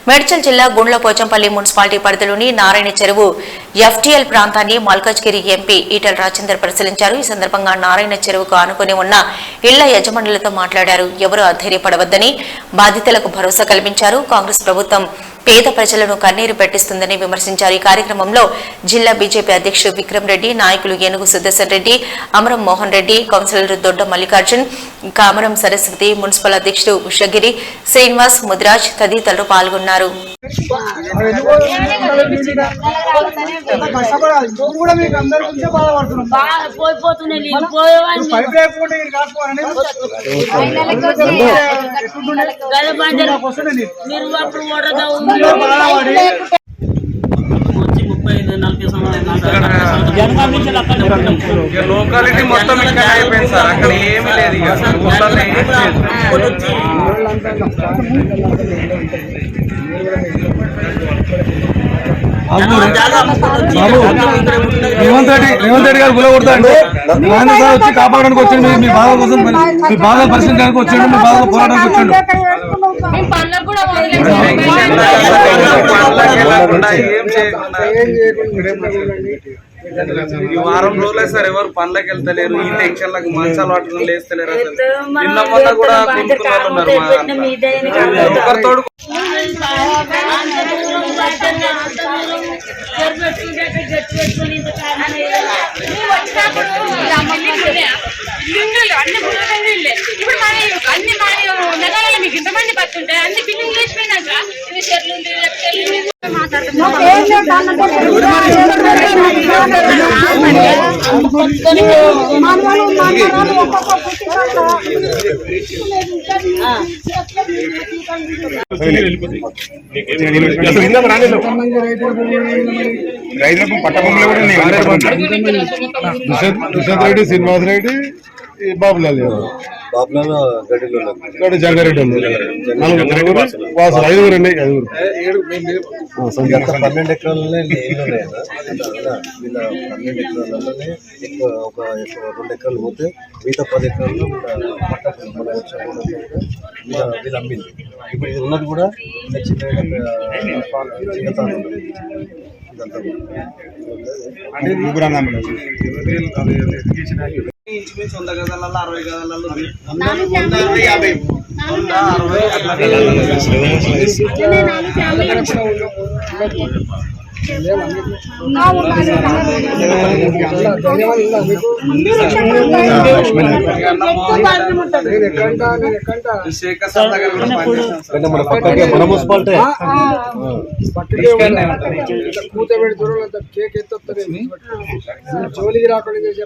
మేడ్చల్ జిల్లా గుండ్లపోచంపల్లి మున్సిపాలిటీ పరిధిలోని నారాయణ చెరువు ఎఫ్టీఎల్ ప్రాంతాన్ని మల్కాజ్గిరి ఎంపీ ఈటెల రాజేందర్ పరిశీలించారు. ఈ సందర్భంగా నారాయణ చెరువుకు ఆనుకుని ఉన్న ఇళ్ల యజమానులతో మాట్లాడారు. ఎవరూ అధైర్యపడవద్దని, బాధితులకు భరోసా కల్పించారు. కాంగ్రెస్ ప్రభుత్వం పేద ప్రజలను కన్నీరు పెట్టిస్తుందని విమర్శించారు. ఈ కార్యక్రమంలో జిల్లా బీజేపీ అధ్యక్షుడు విక్రమ్ రెడ్డి, నాయకులు ఏనుగు సుదర్శన్ రెడ్డి, అమరం మోహన్ రెడ్డి, కౌన్సిలర్ దొడ్డ మల్లికార్జున్, కామరం సరస్వతి, మున్సిపల్ అధ్యక్షుడు ఉషగిరి, శ్రీనివాస్, ముదిరాజ్ తదితరులు పాల్గొన్నారు. లోకాలిటీ మొత్తం ఇక్కడ అయిపోయింది సార్. అక్కడ ఏమీ లేదు. రేవంత్ రెడ్డి గారు గులగొడతా అంటే మహేంద్ర సార్ వచ్చి కాపాడడానికి వచ్చిండు. మీ బాధ కోసం, మీ బాధ పరిశీలించడానికి వచ్చిండు, మీ బాధ పోరాటానికి వచ్చిండు. ఈ వారం రోజులే సార్ ఎవరు పనులకు వెళ్తలేరు. ఈ టెన్షన్లకు మంచాలు పట్టుకుని లేస్తలేరు. అసలు నిన్న మొన్న కూడా ఉన్నారు. ఒకరితోడు మీకు ఇంతమంది పడుతుంటాయి. అన్ని బిల్డింగ్ చేసిపోయినాక రైతులకు పట్టభూములు కూడా దుష్యంత్ రెడ్డి, శ్రీనివాస్ రెడ్డి, బాబులాల్ జంగారెడ్డి వాసులు 5 అండి. 12 ఎకరాలనే ఇల్లు ఉన్నాయి కదా. వీళ్ళ 12 ఎకరాలలోనే ఒక 2 ఎకరాలు పోతే మిగతా 10 ఎకరాల్లో వీళ్ళు అమ్మింది. ఇప్పుడు ఇది ఉన్నది కూడా చిన్న ఇంచుమించు 100 గదాలలో 60 గదాలలో మన మున్సిపాలిటీ జోలికి రాకుండా చేసే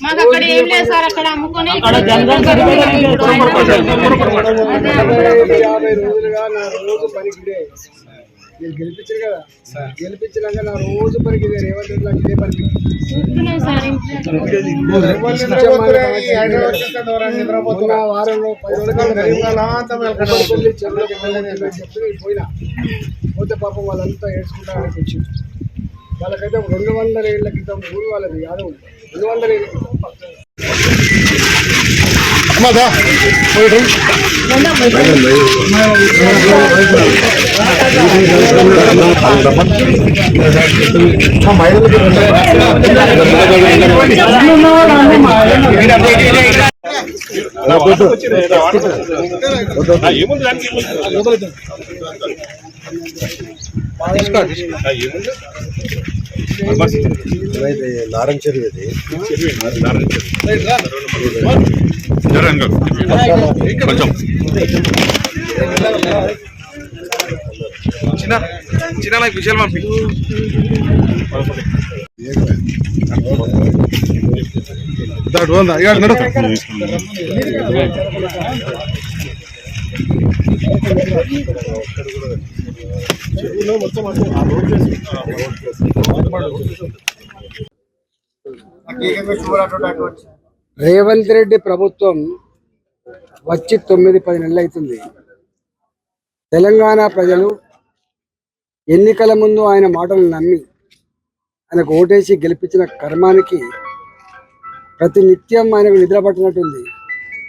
మాకు అక్కడ ఏం లేదు సార్. అక్కడ అమ్ముకొని 50 రోజులుగా నా రోజు పనికి వీళ్ళు గెలిపించారు కదా. గెలిపించినాక నా రోజు పనికి రేవంత్ రెడ్డి ఇదే పనికి వారంలో 10 రోజులు చెప్పి పోయినా పోతే పాపం వాళ్ళంతా ఏడ్చుకుంటానికి వచ్చింది. వాళ్ళకైతే 200 ఏళ్ల క్రితం ఊరు వాళ్ళది యాదవ్ 200 ఏళ్ళ క్రితం నారాయణ చెరువు ఇది. చిన్న విషయాలు పంపి రేవంత్ రెడ్డి ప్రభుత్వం వచ్చి 9-10 నెలలు అవుతుంది. తెలంగాణ ప్రజలు ఎన్నికల ముందు ఆయన మాటలు నమ్మి ఆయనకు ఓటేసి గెలిపించిన కర్మానికి ప్రతి నిత్యం ఆయనకు నిద్ర పట్టినట్టుంది.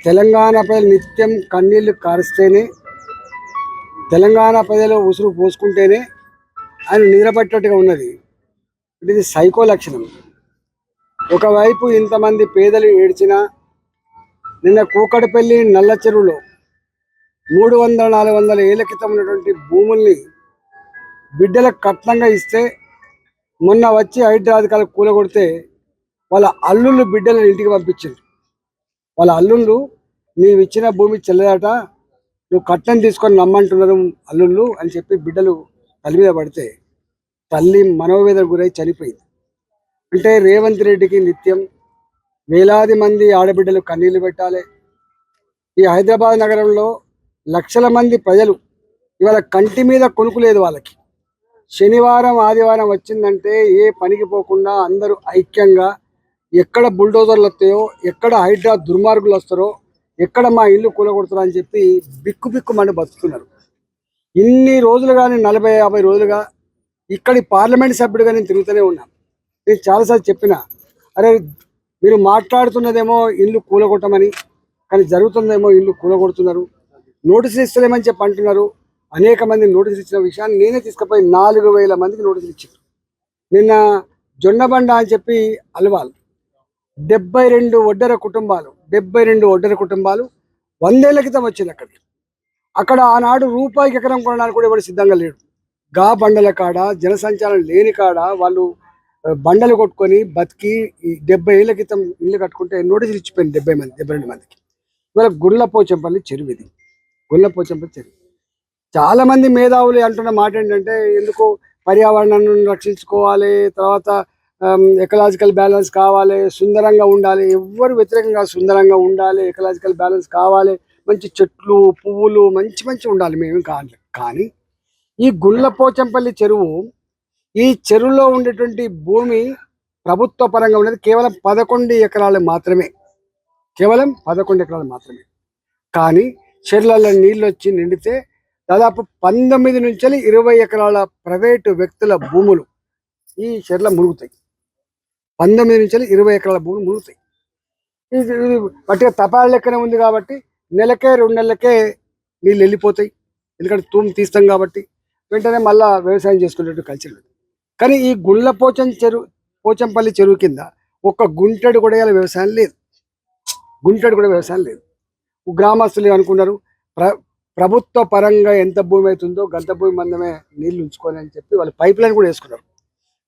తెలంగాణ ప్రజలు నిత్యం కన్నీళ్లు కారుస్తేనే, తెలంగాణ ప్రజలు ఉసురు పోసుకుంటేనే ఆయన నిద్రపట్టేట్టుగా ఉన్నది. ఇది సైకో లక్షణం. ఒకవైపు ఇంతమంది పేదలు ఏడ్చినా, నిన్న కూకటపల్లి నల్ల చెరువులో 300-400 ఏళ్ల క్రితం ఉన్నటువంటి భూముల్ని బిడ్డలకు కట్నంగా ఇస్తే, మొన్న వచ్చి హైదరాబాద్ కూలగొడితే వాళ్ళ అల్లుళ్ళు బిడ్డలను ఇంటికి పంపించారు. వాళ్ళ అల్లుళ్ళు నీవు ఇచ్చిన భూమి చెల్లదట, నువ్వు కట్నం తీసుకొని నమ్మంటున్నారు అల్లుళ్ళు అని చెప్పి బిడ్డలు తల్లి మీద పడితే తల్లి మనోవేదన గురై చనిపోయింది. అంటే రేవంత్ రెడ్డికి నిత్యం వేలాది మంది ఆడబిడ్డలు కన్నీళ్లు పెట్టాలి. ఈ హైదరాబాద్ నగరంలో లక్షల మంది ప్రజలు ఇవాళ కంటి మీద కొనుక్కు లేదు వాళ్ళకి. శనివారం ఆదివారం వచ్చిందంటే ఏ పనికి పోకుండా అందరూ ఐక్యంగా ఎక్కడ బుల్డోజర్లు వస్తాయో, ఎక్కడ హైడ్రా దుర్మార్గులు వస్తారో, ఎక్కడ మా ఇల్లు కూలగొడతారో అని చెప్పి బిక్కుబిక్కుమని బతుకుతున్నారు. ఇన్ని రోజులు కానీ 40-50 రోజులుగా ఇక్కడి పార్లమెంట్ సభ్యుడిగా నేను తిరుగుతూనే ఉన్నాను. నేను చాలాసార్లు చెప్పిన, అరే మీరు మాట్లాడుతున్నదేమో ఇల్లు కూలగొట్టమని, కానీ జరుగుతుందేమో ఇల్లు కూలగొడుతున్నారు. నోటీసులు ఇస్తలేమని చెప్పి అంటున్నారు. అనేక మంది నోటీసులు ఇచ్చిన విషయాన్ని నేనే తీసుకుపోయి 4000 మందికి నోటీసులు ఇచ్చారు. నిన్న జొన్నబండ అని చెప్పి అలవాలు 72 ఒడ్డెర కుటుంబాలు 100 ఏళ్ల క్రితం వచ్చింది అక్కడికి. అక్కడ ఆనాడు రూపాయికి ఎకరం కొనడానికి కూడా ఎవరు సిద్ధంగా లేడు. గా బండల కాడ, జనసంచారం లేని కాడ వాళ్ళు బండలు కొట్టుకొని బతికి 70 ఏళ్ల క్రితం ఇల్లు కట్టుకుంటే నోటీసులు ఇచ్చిపోయింది 72 మందికి. ఇవాళ గుళ్ళపోచంపల్లి చెరువు, ఇది గుళ్ళపోచంపల్లి చెరువు. చాలా మంది మేధావులు అంటున్న మాట ఏంటంటే, ఎందుకు పర్యావరణాన్ని రక్షించుకోవాలి, తర్వాత ఎకలాజికల్ బ్యాలెన్స్ కావాలి, సుందరంగా ఉండాలి. ఎవ్వరు వ్యతిరేకంగా సుందరంగా ఉండాలి, ఎకలాజికల్ బ్యాలెన్స్ కావాలి, మంచి చెట్లు పువ్వులు మంచి ఉండాలి, మేమేం కావాలి. కానీ ఈ గుళ్ళపోచంపల్లి చెరువు, ఈ చెరువులో ఉండేటువంటి భూమి ప్రభుత్వ పరంగా ఉన్నది కేవలం 11 ఎకరాలు మాత్రమే, కేవలం 11 ఎకరాలు మాత్రమే. కానీ చెరువులలో నీళ్ళు వచ్చి నిండితే దాదాపు 19 నుంచి 20 ఎకరాల ప్రైవేటు వ్యక్తుల భూములు ఈ చెరువులో మునుగుతాయి. 19 నుంచి 20 ఎకరాల భూములు మునుగుతాయి. ఇది పట్టిగా తపాల లెక్కనే ఉంది కాబట్టి నెలకే 2 నెలలకే నీళ్ళు వెళ్ళిపోతాయి. ఎందుకంటే తూము తీస్తాం కాబట్టి వెంటనే మళ్ళీ వ్యవసాయం చేసుకునేట్టు కల్చర్. కానీ ఈ పోచంపల్లి చెరువు కింద ఒక్క గుంటెడు కూడా ఇలా వ్యవసాయం లేదు, గుంటెడు కూడా వ్యవసాయం లేదు. గ్రామస్తులు అనుకున్నారు ప్రభుత్వ పరంగా ఎంత భూమి అవుతుందో గంత భూమి మందమే నీళ్లు ఉంచుకొని అని చెప్పి వాళ్ళు పైప్ లైన్ కూడా వేసుకున్నారు.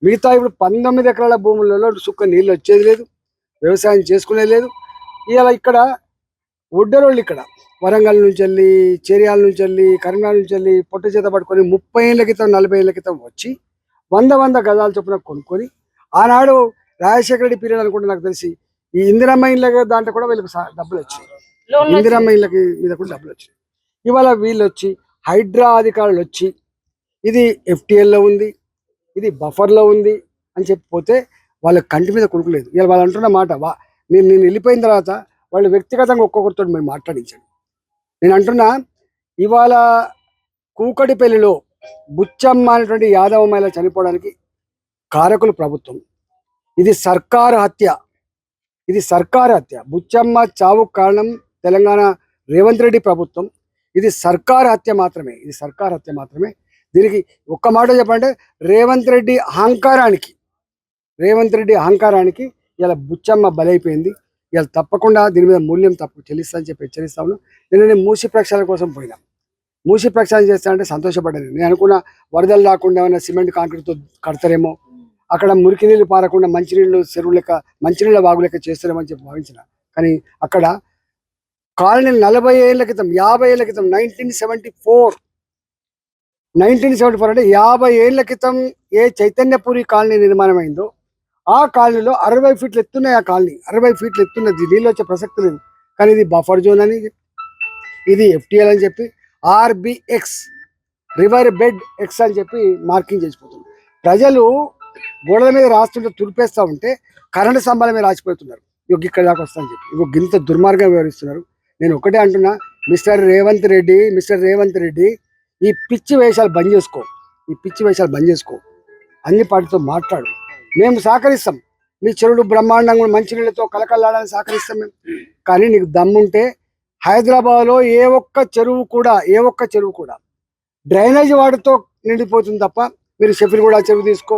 మిగతా ఇప్పుడు 19 ఎకరాల భూములలో సుక్క నీళ్ళు వచ్చేది లేదు, వ్యవసాయం చేసుకునేది లేదు. ఇలా ఇక్కడ ఒడ్డరోళ్ళు ఇక్కడ వరంగల్ నుంచి వెళ్ళి, చేరియాల నుంచి వెళ్ళి, కరీంనగర్ నుంచి వెళ్ళి పొట్ట చేత పట్టుకొని 30 ఏళ్ల క్రితం 40 ఏళ్ల క్రితం వచ్చి 100 గజాల చొప్పున కొనుక్కొని, ఆనాడు రాజశేఖర రెడ్డి పీరియడ్ అనుకుంటే నాకు తెలిసి ఈ ఇందిరమ్మ ఇళ్ళ దాంట్లో కూడా వీళ్ళకి డబ్బులు వచ్చాయి, ఇందిరమ్మ ఇళ్ళకి మీద కూడా డబ్బులు వచ్చాయి. ఇవాళ వీళ్ళు వచ్చి హైడ్రా అధికారులు వచ్చి ఇది FTLలో ఉంది, ఇది బఫర్లో ఉంది అని చెప్పిపోతే వాళ్ళ కంటి మీద కొనుక్కలేదు. ఇవాళ వాళ్ళు అంటున్న మాట, నేను వెళ్ళిపోయిన తర్వాత వాళ్ళు వ్యక్తిగతంగా ఒక్కొక్కరితో మీరు మాట్లాడించండి. నేను అంటున్నా, ఇవాళ కూకటిపల్లిలో బుచ్చమ్మ అనేటువంటి యాదవ మహిళ చనిపోవడానికి కారకులు ప్రభుత్వం. ఇది సర్కారు హత్య, ఇది సర్కారు హత్య. బుచ్చమ్మ చావు కారణం తెలంగాణ రేవంత్ రెడ్డి ప్రభుత్వం. ఇది సర్కారు హత్య మాత్రమే, ఇది సర్కారు హత్య మాత్రమే. దీనికి ఒక్క మాట చెప్పంటే రేవంత్ రెడ్డి అహంకారానికి ఇలా బుచ్చమ్మ బలైపోయింది. ఇలా తప్పకుండా దీని మీద మూల్యం చెల్లిస్తా అని చెప్పి హెచ్చరిస్తాను. నేను మూసి ప్రక్షాళన కోసం పోయినా, మూసి ప్రక్షాళన చేస్తానంటే సంతోషపడ్డాను. నేను అనుకున్న వరదలు రాకుండా ఏమైనా సిమెంట్ కాంక్రీట్తో కడతారేమో, అక్కడ మురికి నీళ్ళు పారకుండా మంచినీళ్ళు చెరువు లెక్క, మంచినీళ్ళ వాగు లెక్క చేస్తారేమని చెప్పి భావించిన. కానీ అక్కడ కాలనీ 40 ఏళ్ల క్రితం 50 ఏళ్ల క్రితం 1974 అంటే 50 ఏళ్ల క్రితం ఏ చైతన్యపురి కాలనీ నిర్మాణం అయిందో ఆ కాలనీలో 60 ఫీట్లు ఎత్తున్నాయి. ఆ కాలనీ 60 ఫీట్లు ఎత్తున్నది, నీళ్ళు వచ్చే ప్రసక్తి లేదు. కానీ ఇది బఫర్ జోన్ అని, ఇది FTL అని చెప్పి RBX రివర్ బెడ్ ఎక్స్ అని చెప్పి మార్కింగ్ చేసిపోతుంది. ప్రజలు గోడల మీద రాస్తుంటే తుడిపేస్తూ ఉంటే కరెంటు స్తంభాల మీద రాసిపోతున్నారు. ఇక్కడ దాకా వస్తా అని చెప్పి ఇంత దుర్మార్గంగా వివరిస్తున్నారు. నేను ఒకటే అంటున్నా, మిస్టర్ రేవంత్ రెడ్డి ఈ పిచ్చి వేషాలు బంద్ చేసుకో, అన్ని పార్టీతో మాట్లాడు. మేము సహకరిస్తాం, మీ చెరువులు బ్రహ్మాండంగా మంచినీళ్ళతో కలకల్లాడని సహకరిస్తాం మేము. కానీ నీకు దమ్ముంటే హైదరాబాద్లో ఏ ఒక్క చెరువు కూడా డ్రైనేజ్ వాటితో నిండిపోతుంది తప్ప, మీరు షఫీర్గూడ చెరువు తీసుకో,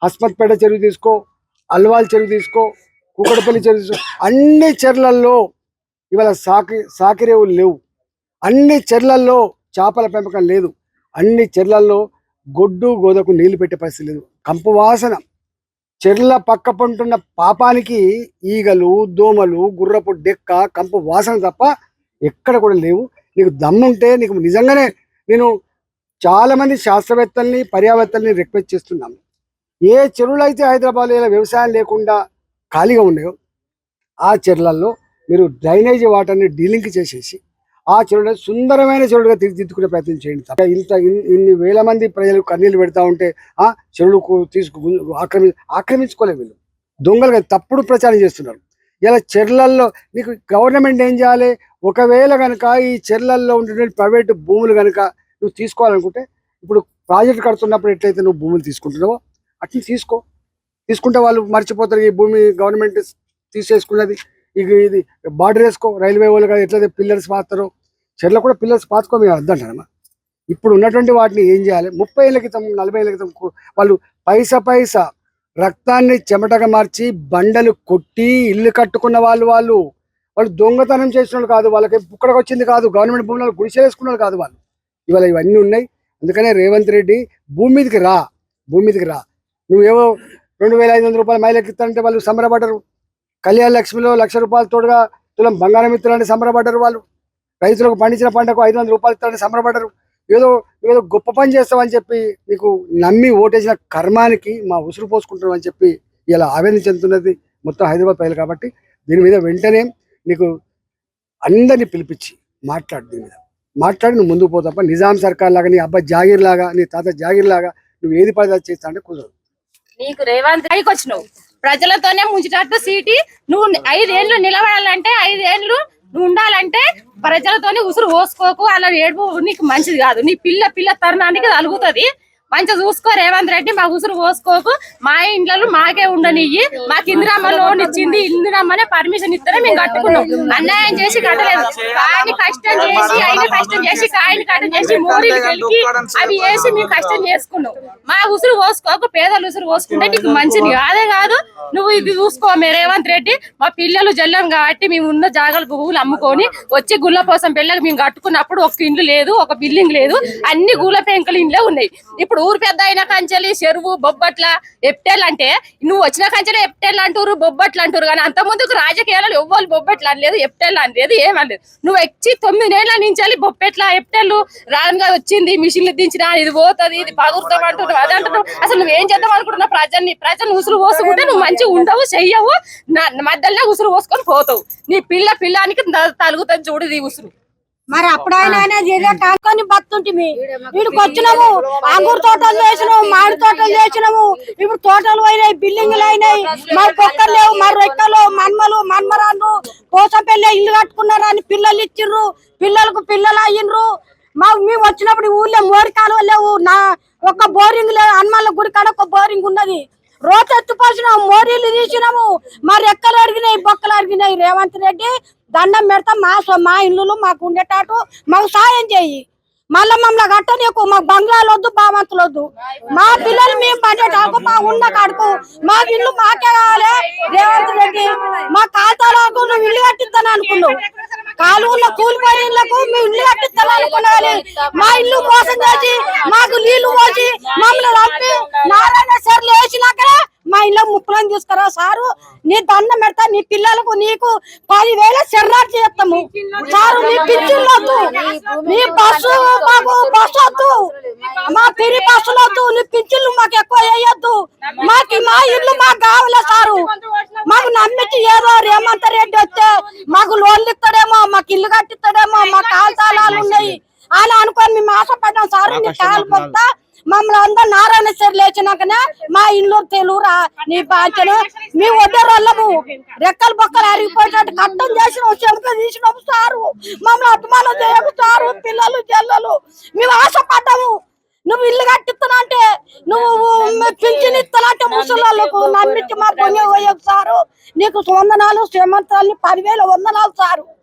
హస్మత్పేట చెరువు తీసుకో, అల్వాల్ చెరువు తీసుకో, కూకటపల్లి చెరువు తీసుకో, అన్ని చెర్లల్లో ఇవాళ సాకిరేవులు లేవు. అన్ని చెర్లల్లో చేపల పెంపకం లేదు. అన్ని చెర్లల్లో గొడ్డు గోదకు నీళ్లు పెట్టే పరిస్థితి లేదు. కంపు వాసన. చెర్ల పక్క పంటున్న పాపానికి ఈగలు, దోమలు, గుర్రపు డెక్క, కంపు వాసన తప్ప ఎక్కడ కూడా లేవు. నీకు దమ్ముంటే, నీకు నిజంగానే నేను చాలా మంది శాస్త్రవేత్తల్ని, పర్యావేత్తల్ని రిక్వెస్ట్ చేస్తున్నాను. ఏ చెరువులు అయితే హైదరాబాద్లో ఇలా వ్యవసాయం లేకుండా ఖాళీగా ఉన్నాయో ఆ చెరువులలో మీరు డ్రైనేజీ వాటర్ని డీలింక్ చేసేసి ఆ చెరువులను సుందరమైన చెరువులుగా తీర్చిదిద్దుకునే ప్రయత్నం చేయండి. తప్ప ఇన్ని వేల మంది ప్రజలు కన్నీళ్ళు పెడతా ఉంటే ఆ చెరువులకు ఆక్రమించుకోలేదు. వీళ్ళు దొంగలుగా తప్పుడు ప్రచారం చేస్తున్నారు. ఇలా చెర్లల్లో నీకు గవర్నమెంట్ ఏం చేయాలి? ఒకవేళ కనుక ఈ చెర్లల్లో ఉండే ప్రైవేటు భూములు కనుక నువ్వు తీసుకోవాలనుకుంటే, ఇప్పుడు ప్రాజెక్ట్ కడుతున్నప్పుడు ఎట్లయితే నువ్వు భూములు తీసుకుంటున్నావో అట్లా తీసుకుంటే వాళ్ళు మర్చిపోతారు ఈ భూమి గవర్నమెంట్ తీసేసుకున్నది. ఇది బార్డర్ వేసుకో, రైల్వే వాళ్ళు కదా ఎట్లయితే పిల్లర్స్ పాతారో చెర్ల కూడా పిల్లర్స్ పాతుకో మీరు అర్థంటారమ్మా. ఇప్పుడు ఉన్నటువంటి వాటిని ఏం చేయాలి? 30 ఏళ్ళ క్రితం, 40 ఏళ్ళ క్రితం వాళ్ళు పైసా రక్తాన్ని చెమటగా మార్చి బండలు కొట్టి ఇల్లు కట్టుకున్న వాళ్ళు దొంగతనం చేసిన వాళ్ళు కాదు. వాళ్ళకి పుక్కడికి వచ్చింది కాదు, గవర్నమెంట్ భూములలో గుడిసేసుకున్న కాదు వాళ్ళు. ఇవాళ ఇవన్నీ ఉన్నాయి. అందుకనే రేవంత్ రెడ్డి భూమి మీదకి రా. నువ్వేవో 2500 రూపాయలు మైలకి ఇస్తానంటే వాళ్ళు సంబరపడ్డరు. కళ్యాణ లక్ష్మిలో 1,00,000 రూపాయలు తోడుగా తులం బంగారం ఇస్తారని సంబరపడ్డరు. వాళ్ళు రైతులకు పండించిన పంటకు 500 రూపాయలు ఇస్తారని సంబరపడ్డరు. ఏదో గొప్ప పని చేస్తామని చెప్పి నీకు నమ్మి ఓటేసిన కర్మానికి మా ఉసురు పోసుకుంటాం అని చెప్పి ఇలా ఆవేదన చెందుతున్నది మొత్తం హైదరాబాద్ ప్రజలు. కాబట్టి దీని మీద వెంటనే నీకు అందరినీ పిలిపించి దీని మీద మాట్లాడి నువ్వు ముందుకు పోతాప. నిజాం సర్కార్ లాగా, నీ అబ్బా జాగీర్ లాగా, నీ తాత జాగీర్ లాగా నువ్వు ఏది పదార్థం చేస్తా అంటే కుదరదు. నీకు రేవంత్ రెడ్డికి వచ్చినావు ప్రజలతోనే ముంచేటట్టు సీటి. నువ్వు 5 ఏళ్ళు నిలబడాలంటే, 5 ఏళ్ళు నువ్వు ఉండాలంటే ప్రజలతోనే ఉసురు పోసుకోకు. అలా ఏడుపు నీకు మంచిది కాదు. నీ పిల్ల తరుణానికి కలుగుతుంది. మంచిగా చూసుకో రేవంత్ రెడ్డి. మా ఉసురు పోసుకోకు. మా ఇంట్లో మాకే ఉండనియ్యి. మాకు ఇందిరమ్మ లోన్ ఇచ్చింది, ఇందిరమ్మనే పర్మిషన్ ఇస్తేనే మేము కట్టుకున్నాం. అన్యాయం చేసి కట్టలేదు. కాయని కష్టం చేసి కాయని కట్టం చేసి మోరీలు కలిగి అవి వేసి మేము కష్టం చేసుకున్నాం. మా ఉసురు పోసుకోకు. పేదలు ఉసురు పోసుకుంటే నీకు మంచిది అదే కాదు. నువ్వు ఇది చూసుకో రేవంత్ రెడ్డి. మా పిల్లలు జల్లం కాబట్టి మేము ఉన్న జాగాలు భూములు అమ్ముకొని వచ్చి గుళ్ళ కోసం పిల్లలు మేము కట్టుకున్నప్పుడు ఒక ఇల్లు లేదు, ఒక బిల్డింగ్ లేదు. అన్ని గూల పెంకలు ఇండ్లే ఉన్నాయి. ఇప్పుడు ఊరు పెద్ద అయిన కంచెలి చెరువు బొబ్బట్ల ఎప్టేల్ అంటే నువ్వు వచ్చిన కంచెలు ఎప్టేల్ అంటారు, బొబ్బట్లు అంటారు. కానీ అంత ముందుకు రాజకీయాలు ఎవ్వరు బొబ్బట్లు అనలేదు, ఎప్టేల్ అనలేదు, ఏమనలేదు. నువ్వు వచ్చి 9 ఏళ్ల నుంచి బొబ్బెట్ల ఎప్టేళ్ళు రానుగా వచ్చింది, మిషన్లు దించినా ఇది పోతుంది, ఇది పగురుతాం అంటున్నావు, అది అంటున్నావు. అసలు నువ్వేం చేద్దాం అనుకుంటున్నావు? ప్రజలు ఉసురు పోసుకుంటే నువ్వు మంచిగా ఉండవు, చెయ్యవు. మధ్యలో ఉసురు పోసుకొని పోతావు. నీ పిల్లానికి తలుగుతుంది చూడు ఈ ఉసురు. మరి అప్పుడైనా కాకొని బతుంటిమి. వీడికి వచ్చినాము, అంగూరు తోటలు చేసినాము, మామిడి తోటలు చేసినాము. ఇప్పుడు తోటలు అయినాయి, బిల్డింగ్లు అయినాయి. మరి కుక్కలు లేవు, మరి రెక్కలు, మన్మరాళ్ళు పోసపెళ్ళి ఇల్లు కట్టుకున్నారు అని పిల్లలు ఇచ్చిర్రు. పిల్లలకు పిల్లలు అయ్యిండ్రు. మేము వచ్చినప్పుడు ఊళ్ళో మోరి కాలువ లేవు, ఒక్క బోరింగ్ లేవు. హనుమాన్ల గుడి కాడ ఒక బోరింగ్ ఉన్నది. రోడ్డు ఎత్తుపోసినాము, మోరీలు తీసినాము. మరి రెక్కలు అడిగినాయి, బొక్కలు అడిగినాయి. రేవంత్ రెడ్డి దండం పెడతాం. మా ఇల్లు మాకు ఉండేటట్టు మాకు సాయం చెయ్యి. మళ్ళీ మమ్మల్ని కట్టనీకు. మాకు బంగ్లాలు వద్దు, బామంతులు వద్దు. మా పిల్లలు మేము పడేటాకు, మా ఉన్న కాడుకు మా ఇల్లు మాకే కావాలి. రేవంత్ రెడ్డి మా ఖాతాలకు నువ్వు ఇల్లు కట్టిస్తాను అనుకున్నావు. కాలువల్లో కూలిపోయినకు మేము ఇల్లు కట్టిస్తాను అనుకున్నా. మా ఇల్లు మోసం చేసి మాకు నీళ్లు పోసి మమ్మల్ని రప్పి నారాయణ సార్లు వేసినాకనే మా ఇల్లు ముప్పులను తీసుకురా సారు. నీ దండం పెడతా. నీ పిల్లలకు నీకు 10,000 చెర్రాటు చేస్తాము సారు. నీ పిచ్చులు వద్దు, నీ బస్సు మాకు బస్సు వద్దు, మా పిరి బస్సులు వద్దు. నీ పిచ్చులు మాకు ఎక్కువ వేయొద్దు. మా ఇల్లు మాకు కావాలే సారు. మాకు నమ్మించి ఏదో రేవంత్ రెడ్డి వస్తే మాకు లోన్లు ఇస్తాడేమో, మాకు ఇల్లు కట్టిస్తాడేమో, మా కాల్తాళాలు ఉన్నాయి అలా అనుకొని మేము ఆశపడ్డాం సారు. నీ కాలు పొత్తా మమ్మల్ని అందరూ నారాయణ సార్ లేచినాకనే మా ఇల్లు తెలుగురా నీ బాధ్యను. మీ వడ్డరోళ్ళము రెక్కలు బొక్కలు అరిగిపోయినట్టు కట్టం చేసినావు, చెమక తీసినావు సారు. మమ్మల్ని అభిమానం చేయకు సారు. పిల్లలు జల్లలు మేము ఆశపడ్డాము. నువ్వు ఇల్లు కట్టిస్తున్నా అంటే, నువ్వు పింఛన్ ఇస్తానంటే ముసలాళ్ళకు నమ్మించి మా పొంగి పోయకు సారు. నీకు వందనాలు, శ్రీమంతాలు 10,000 వందనాలు సారు.